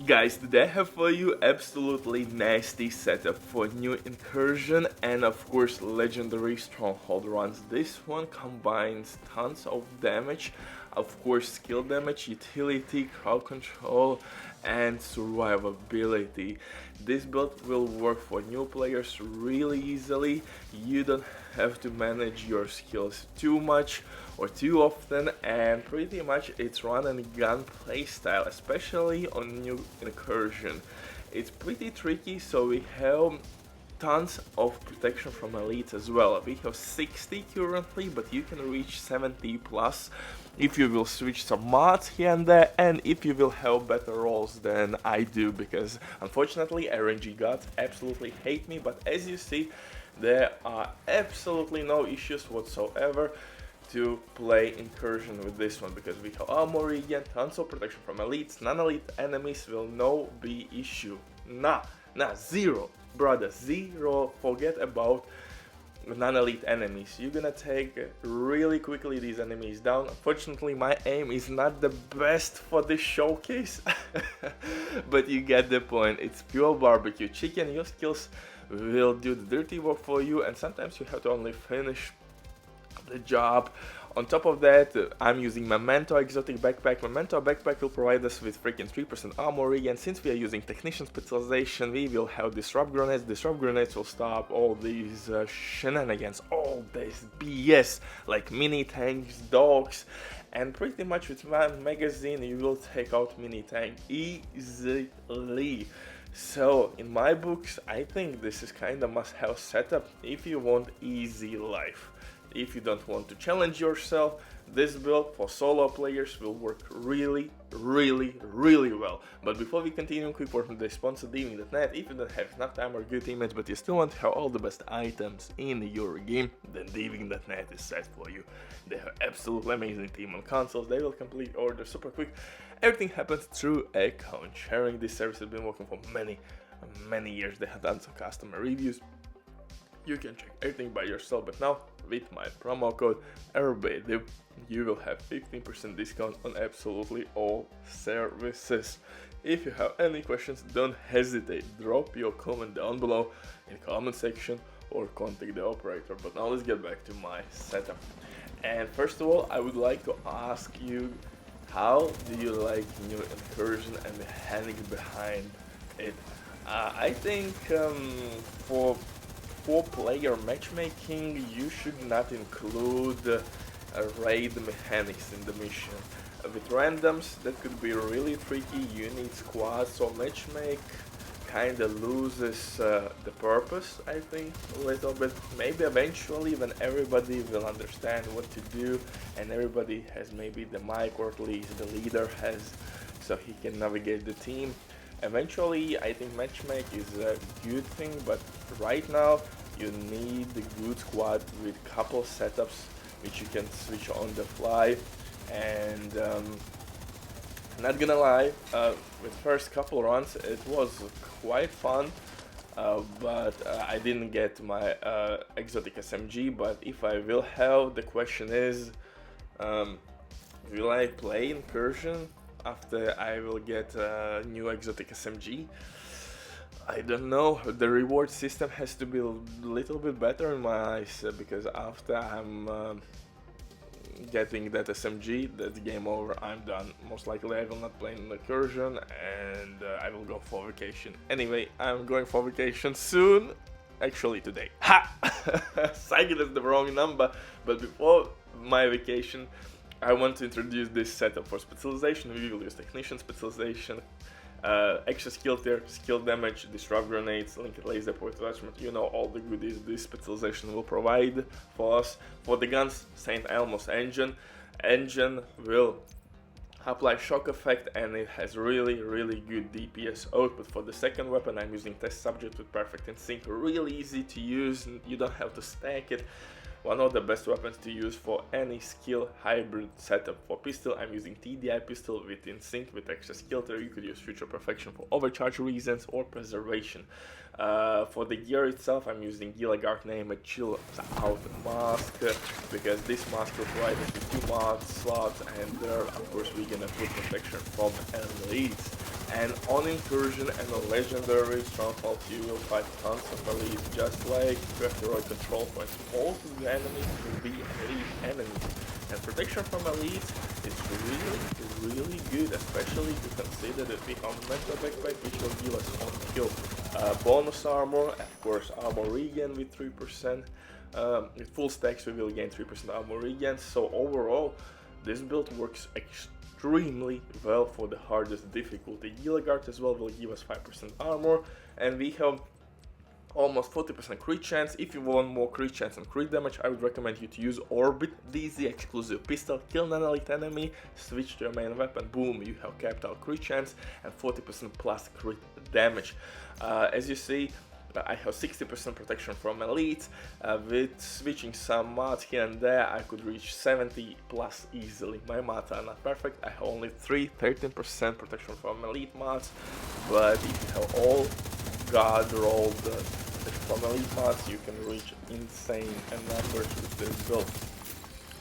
Guys, today I have for you absolutely nasty setup for new incursion and of course legendary stronghold runs. This one combines tons of damage, of course skill damage, utility, crowd control and survivability. This build will work for new players really easily. You don't have to manage your skills too much or too often, and pretty much it's run and gun playstyle, especially on new incursion. It's pretty tricky, so we have tons of protection from elites as well. We have 60 currently, but you can reach 70 plus if you will switch some mods here and there, and if you will have better rolls than I do, because unfortunately RNG gods absolutely hate me. But as you see, there are absolutely no issues whatsoever to play incursion with this one, because we have armor regen, tons of protection from elites, non-elite enemies will no be issue. Nah, zero, brother, zero. Forget about non-elite enemies. You're gonna take really quickly these enemies down. Unfortunately, my aim is not the best for this showcase, but you get the point. It's pure barbecue chicken. Your skills will do the dirty work for you, and sometimes you have to only finish the job. On top of that, I'm using Memento exotic backpack. Memento backpack will provide us with freaking 3% armor regen. Since we are using technician specialization, we will have disrupt grenades. Disrupt grenades will stop all these shenanigans, all this BS like mini tanks, dogs, and pretty much with one magazine you will take out mini tank easily. So in my books, I think this is kind of must-have setup if you want easy life. If you don't want to challenge yourself, this build for solo players will work really well. But before we continue, quick word from the sponsor Diving.net. If you don't have enough time or good teammates, but you still want to have all the best items in your game, then Diving.net is set for you. They have absolutely amazing team on consoles. They will complete orders super quick. Everything happens through account sharing. This service has been working for many years. They have done some customer reviews. You can check everything by yourself, but now with my promo code RBD, you will have 15% discount on absolutely all services. If you have any questions, don't hesitate, drop your comment down below in the comment section or contact the operator. But now let's get back to my setup. And first of all, I would like to ask you, how do you like new incursion and the mechanics behind it? I think for 4-player matchmaking, you should not include raid mechanics in the mission. With randoms, that could be really tricky. You need squads, so matchmake kinda loses the purpose, I think, a little bit. Maybe eventually when everybody will understand what to do and everybody has maybe the mic, or at least the leader has, so he can navigate the team. Eventually, I think matchmake is a good thing, but right now you need a good squad with couple setups which you can switch on the fly. And not gonna lie, with first couple runs it was quite fun, but I didn't get my exotic SMG. But if I will have, the question is, will I play incursion after I will get a new exotic SMG? I don't know. The reward system has to be a little bit better in my eyes, because after I'm getting that SMG, that's game over, I'm done. Most likely I will not play in incursion, and I will go for vacation. Anyway, I'm going for vacation soon, actually today. Ha! Psych, that's the wrong number. But before my vacation, I want to introduce this setup for specialization. We will use technician specialization, extra skill tier, skill damage, disrupt grenades, linked laser point attachment. You know all the goodies this specialization will provide for us. For the guns, St. Elmo's engine. Engine will apply shock effect, and it has really good DPS output. For the second weapon, I'm using test subject with perfect in sync. Really easy to use, you don't have to stack it. One of the best weapons to use for any skill hybrid setup. For pistol, I'm using TDI pistol with in sync with extra skill tier. You could use future perfection for overcharge reasons or preservation. For the gear itself, I'm using Gilagard name a chill out mask, because this mask will provide us with 2 mod slots, and there of course we're gonna put protection from elites. And on Incursion and on Legendary Strongholds you will fight tons of elites, just like you have heroic control points. Most of the enemies will be elite enemies. And protection from elites is really good, especially if you consider that we have mental backpack, which will give us on kill bonus armor, of course armor regen with 3%. With full stacks we will gain 3% armor regen, so overall this build works extremely well for the hardest difficulty. Guard as well will give us 5% armor, and we have almost 40% crit chance. If you want more crit chance and crit damage, I would recommend you to use Orbit, DZ exclusive pistol, kill an elite enemy, switch to your main weapon, boom, you have capital crit chance and 40% plus crit damage. As you see, I have 60% protection from elites. With switching some mods here and there, I could reach 70 plus easily. My mods are not perfect, I have only 13% protection from elite mods, but if you have all God rolled from elite mods, you can reach insane numbers with this build.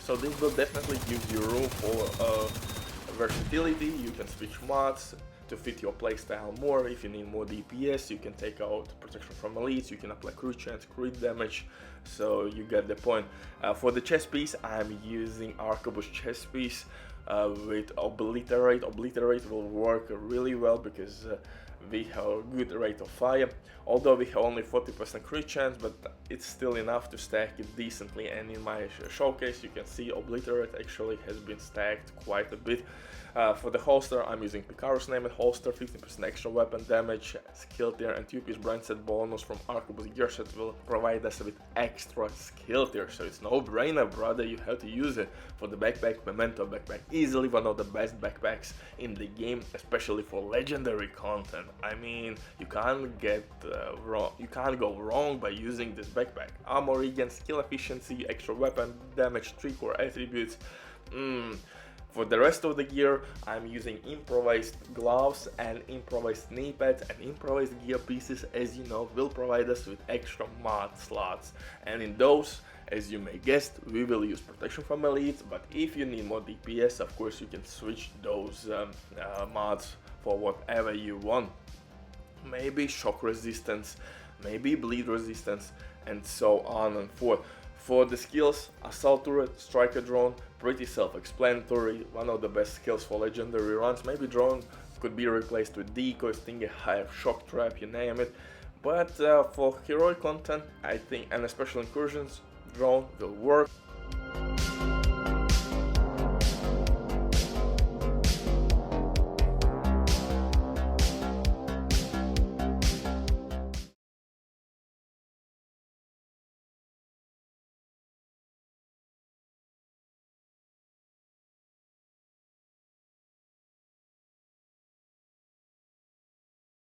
So this build definitely gives you room for versatility. You can switch mods to fit your playstyle more. If you need more DPS, you can take out protection from elites, you can apply crit chance, crit damage, so you get the point. For the chest piece, I'm using Arquebus chest piece with Obliterate. Obliterate will work really well because we have a good rate of fire, although we have only 40% crit chance, but it's still enough to stack it decently. And in my showcase you can see Obliterate actually has been stacked quite a bit. For the holster, I'm using Picaro's Name holster, 15% extra weapon damage, skill tier, and 2-piece brand set bonus from Arquebus gear set will provide us with extra skill tier, so it's no brainer, brother, you have to use it. For the backpack, Memento backpack, easily one of the best backpacks in the game, especially for legendary content. I mean, you can't go wrong by using this backpack. Armor regen, skill efficiency, extra weapon damage, 3 core attributes. For the rest of the gear, I'm using improvised gloves and improvised knee pads, and improvised gear pieces, as you know, will provide us with extra mod slots. And in those, as you may guess, we will use protection from elites, but if you need more DPS, of course you can switch those mods for whatever you want. Maybe shock resistance, maybe bleed resistance, and so on and forth. For the skills, Assault Turret, Striker Drone, pretty self-explanatory, one of the best skills for legendary runs. Maybe Drone could be replaced with Decoy, Stinger Hive, Shock Trap, you name it. But for heroic content, I think, and especially Incursions, Drone will work.